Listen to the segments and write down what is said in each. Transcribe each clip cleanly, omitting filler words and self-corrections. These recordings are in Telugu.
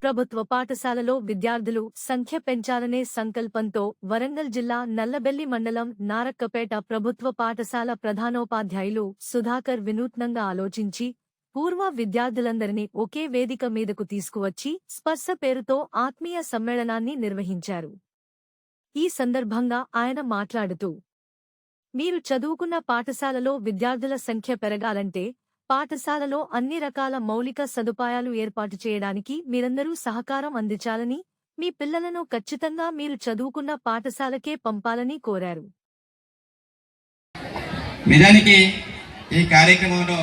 ప్రభుత్వ పాఠశాలలో విద్యార్థులు సంఖ్య పెంచాలనే సంకల్పంతో వరంగల్ జిల్లా నల్లబెల్లి మండలం నారక్కపేట ప్రభుత్వ పాఠశాల ప్రధానోపాధ్యాయులు సుధాకర్ వినూత్నంగా ఆలోచించి పూర్వ విద్యార్థులందరినీ ఒకే వేదిక మీదకు తీసుకువచ్చి స్పర్శ పేరుతో ఆత్మీయ సమ్మేళనాన్ని నిర్వహించారు. ఈ సందర్భంగా ఆయన మాట్లాడుతూ, మీరు చదువుకున్న పాఠశాలలో విద్యార్థుల సంఖ్య పెరగాలంటే పాఠశాలలో అన్ని రకాల మౌలిక సదుపాయాలు ఏర్పాటు చేయడానికి మీరందరూ సహకారం అందించాలని, మీ పిల్లలను ఖచ్చితంగా మీరు చదువుకున్న పాఠశాలకే పంపాలని కోరారు. నిజానికి ఈ కార్యక్రమంలో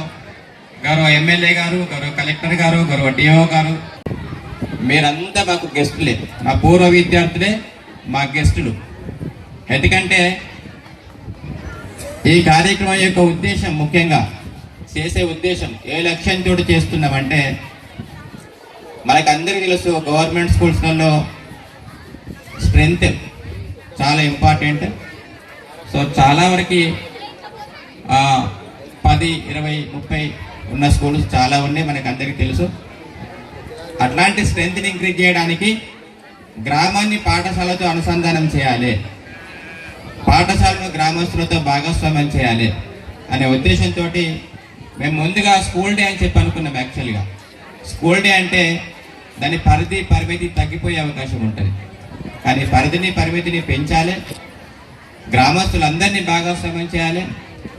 గౌరవ ఎమ్మెల్యే గారు, గౌరవ కలెక్టర్ గారు, గౌరవ డిఓ గారు, మీరంతా మాకు గెస్టులే, మా పూర్వ విద్యార్థులే మా గెస్టులు. ఎందుకంటే ఈ కార్యక్రమం యొక్క ఉద్దేశం, ముఖ్యంగా చేసే ఉద్దేశం, ఏ లక్ష్యంతో చేస్తున్నామంటే, మనకందరికీ తెలుసు గవర్నమెంట్ స్కూల్స్లలో స్ట్రెంత్ చాలా ఇంపార్టెంట్. సో చాలా వరకు 10, 20, 30 ఉన్న స్కూల్స్ చాలా ఉన్నాయి, మనకు అందరికీ తెలుసు. అట్లాంటి స్ట్రెంత్ని ఇంక్రీజ్ చేయడానికి గ్రామాన్ని పాఠశాలతో అనుసంధానం చేయాలి, పాఠశాలను గ్రామస్తులతో భాగస్వామ్యం చేయాలి అనే ఉద్దేశంతో మేము ముందుగా స్కూల్ డే అని చెప్పి అనుకున్నాం. యాక్చువల్గా స్కూల్ డే అంటే దాని పరిమితి తగ్గిపోయే అవకాశం ఉంటుంది, కానీ పరిమితిని పెంచాలి, గ్రామస్తులందరినీ భాగస్వామ్యం చేయాలి.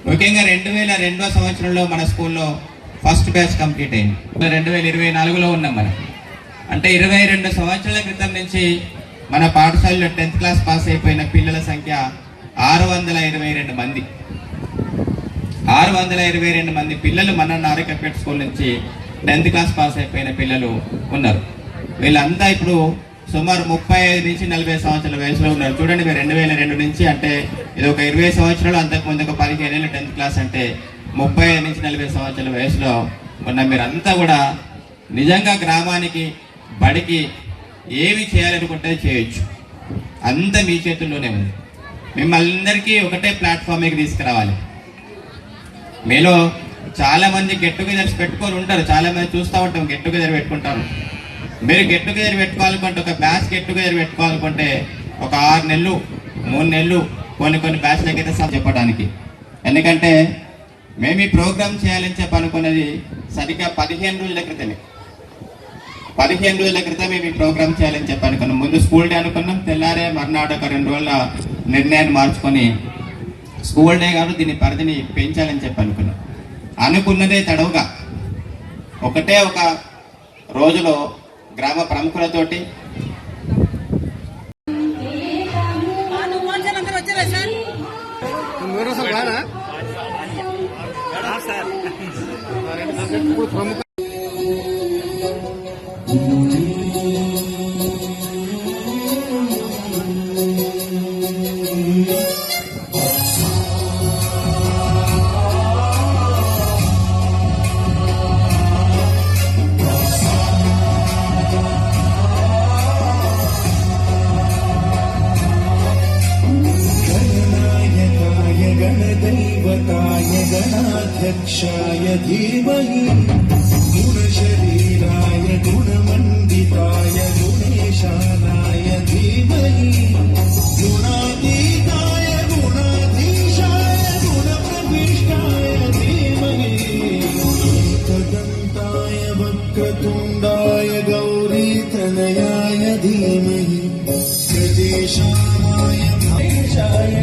ముఖ్యంగా 2002వ సంవత్సరంలో మన స్కూల్లో ఫస్ట్ బ్యాచ్ కంప్లీట్ అయింది. 2024లో ఉన్నాం మనం. అంటే 22 సంవత్సరాల క్రితం నుంచి మన పాఠశాలలో 10th క్లాస్ పాస్ అయిపోయిన పిల్లల సంఖ్య 622 మంది. 622 మంది పిల్లలు మన నారక్కపేట స్కూల్ నుంచి 10th క్లాస్ పాస్ అయిపోయిన పిల్లలు ఉన్నారు. వీళ్ళంతా ఇప్పుడు సుమారు 35 నుంచి 40 సంవత్సరాల వయసులో ఉన్నారు. చూడండి, మీరు 2002 నుంచి అంటే ఇది ఒక 20 సంవత్సరాలు, అంతకుముందు ఒక 15 ఏళ్ళు 10th క్లాస్ అంటే 35 నుంచి 40 సంవత్సరాల వయసులో ఉన్న మీరంతా కూడా నిజంగా గ్రామానికి, బడికి ఏమి చేయాలనుకుంటే చేయొచ్చు. అంత మీ చేతుల్లోనే ఉంది. మిమ్మల్ని అందరికీ ఒకటే ప్లాట్ఫామ్కి తీసుకురావాలి. మీలో చాలా మంది గెట్ టుగెదర్స్ పెట్టుకొని ఉంటారు, చాలా మంది చూస్తూ ఉంటాం గెట్ టుగెదర్ పెట్టుకుంటారు. మీరు గెట్ టుగెదర్ పెట్టుకోవాలనుకుంటే, ఒక బ్యాచ్ గెట్ టుగెదర్ పెట్టుకోవాలనుకుంటే ఒక 6 నెలలు 3 నెలలు కొన్ని బ్యాచ్లకి అయితే చెప్పడానికి. ఎందుకంటే మేము ఈ ప్రోగ్రామ్ చేయాలని చెప్పి అనుకున్నది సరిగ్గా 15 రోజుల క్రితమే. 15 రోజుల క్రితం మేము ఈ ప్రోగ్రామ్ చేయాలని చెప్పి అనుకున్నాం. ముందు స్కూల్ డే అనుకున్నాం, తెల్లారే మర్నాడు ఒక 2 రోజుల నిర్ణయాన్ని మార్చుకొని స్కూల్ డే గారు దీని పరిధిని పెంచాలని చెప్పి అనుకున్నాం. అనుకున్నదే తడవుగా ఒకటే ఒక రోజులో గ్రామ ప్రముఖులతోటి गणाध्यक्षाय धीमहि गुणशरीराय गुणमण्डिताय गुणेशानाय धीमहि गुणातीताय गुणाधीशाय गुणप्रविष्टाय धीमहि एकदन्ताय वक्रतुण्डाय गौरीतनयाय धीमहि प्रदेशाय भैषाय